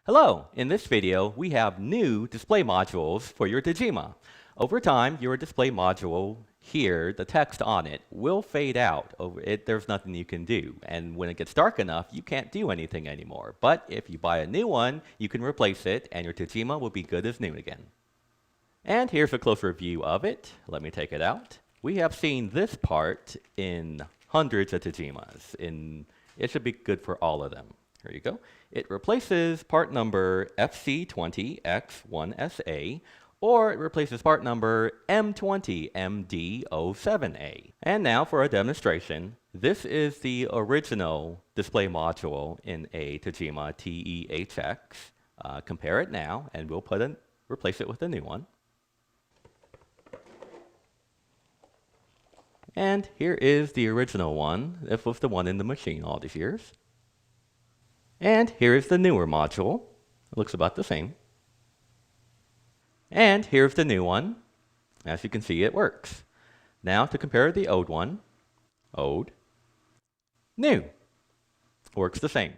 Hello! In this video, we have new display modules for your Tajima. Over time, your display module here, the text on it, will fade out. There's nothing you can do. And when it gets dark enough, you can't do anything anymore. But if you buy a new one, you can replace it, and your Tajima will be good as new again. And here's a closer view of it. Let me take it out. We have seen this part in hundreds of Tajimas. It should be good for all of them. Here you go. It replaces part number FC20X1SA, or it replaces part number M20MD07A. And now for a demonstration. This is the original display module in a Tajima TEHX. Compare it now, and we'll replace it with a new one. And here is the original one. This was the one in the machine all these years. And here is the newer module. It looks about the same. And here's the new one. As you can see, it works. Now to compare the old one, old, new. Works the same.